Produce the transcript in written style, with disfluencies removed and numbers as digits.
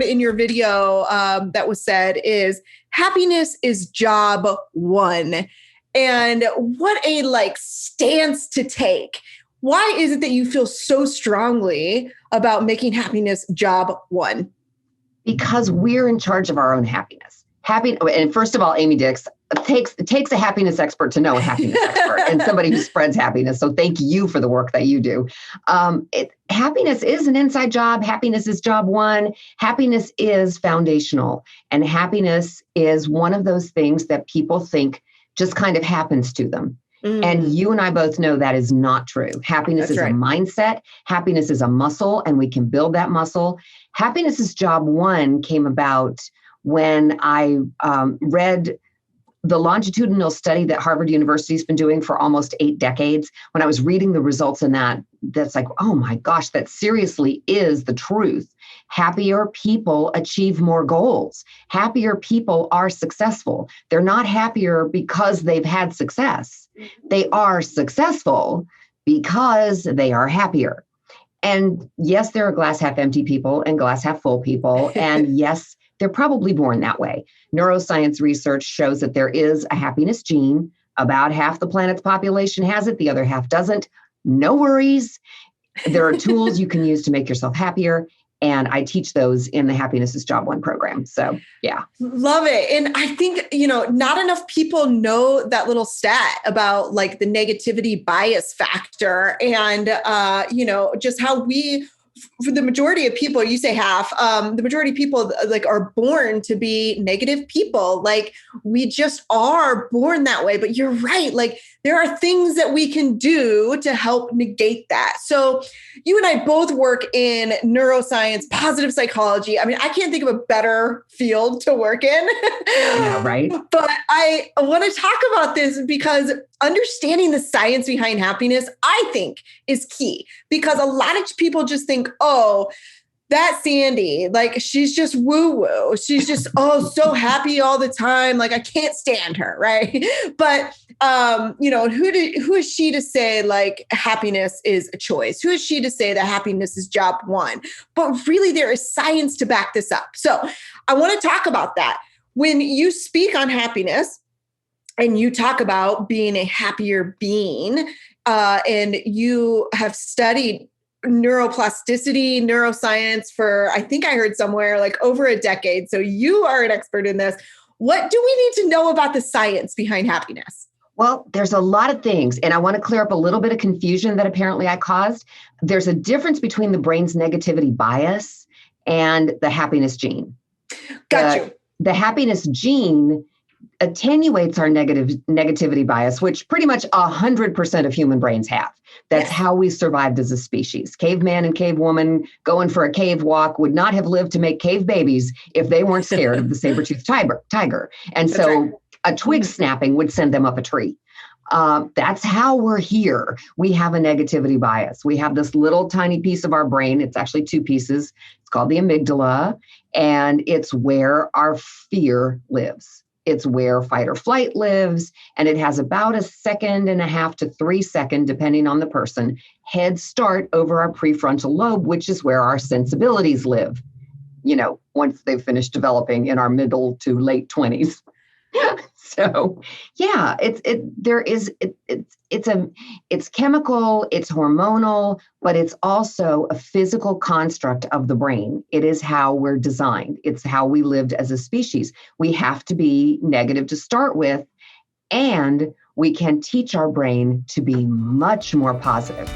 in your video that was said is happiness is job one. And what a stance to take. Why is it that you feel so strongly about making happiness job one? Because we're in charge of our own happiness. And first of all, Amy Dix, it takes a happiness expert to know a happiness expert and somebody who spreads happiness. So thank you for the work that you do. Happiness is an inside job. Happiness is job one. Happiness is foundational. And happiness is one of those things that people think just kind of happens to them. And you and I both know that is not true. Happiness is a mindset. Happiness is a muscle, and we can build that muscle. Happiness is job one came about when I read the longitudinal study that Harvard University has been doing for almost 8 decades. When I was reading the results in that's like, oh my gosh, that seriously is the truth. Happier people achieve more goals. Happier people are successful. They're not happier because they've had success. They are successful because they are happier. And yes, there are glass half empty people and glass half full people. And yes, they're probably born that way. Neuroscience research shows that there is a happiness gene. About half the planet's population has it. The other half doesn't. No worries. There are tools you can use to make yourself happier. And I teach those in the Happiness is Job One program. So, yeah. Love it. And I think, not enough people know that little stat about the negativity bias factor and, just how for the majority of people, you say half, the majority of people are born to be negative people. We just are born that way, but you're right. There are things that we can do to help negate that. So you and I both work in neuroscience, positive psychology. I mean, I can't think of a better field to work in. Yeah, right. But I want to talk about this because understanding the science behind happiness, I think, is key, because a lot of people just think, oh, that Sandy, she's just woo-woo. She's just, so happy all the time. I can't stand her. Right. But, who is she to say happiness is a choice? Who is she to say that happiness is job one? But really there is science to back this up. So I want to talk about that. When you speak on happiness and you talk about being a happier being, and you have studied neuroplasticity, neuroscience for, I think I heard somewhere over a decade. So you are an expert in this. What do we need to know about the science behind happiness? Well, there's a lot of things, and I want to clear up a little bit of confusion that apparently I caused. There's a difference between the brain's negativity bias and the happiness gene. Got you. The happiness gene attenuates our negativity bias, which pretty much 100% of human brains have. That's how we survived as a species. Caveman and cavewoman going for a cave walk would not have lived to make cave babies if they weren't scared of the saber-toothed tiger. And so a twig snapping would send them up a tree. That's how we're here. We have a negativity bias. We have this little tiny piece of our brain. It's actually 2 pieces. It's called the amygdala, and it's where our fear lives. It's where fight or flight lives, and it has about 1.5 seconds to 3 seconds, depending on the person, head start over our prefrontal lobe, which is where our sensibilities live, once they've finished developing in our middle to late 20s. So, yeah, it's chemical, it's hormonal, but it's also a physical construct of the brain. It is how we're designed. It's how we lived as a species. We have to be negative to start with, and we can teach our brain to be much more positive.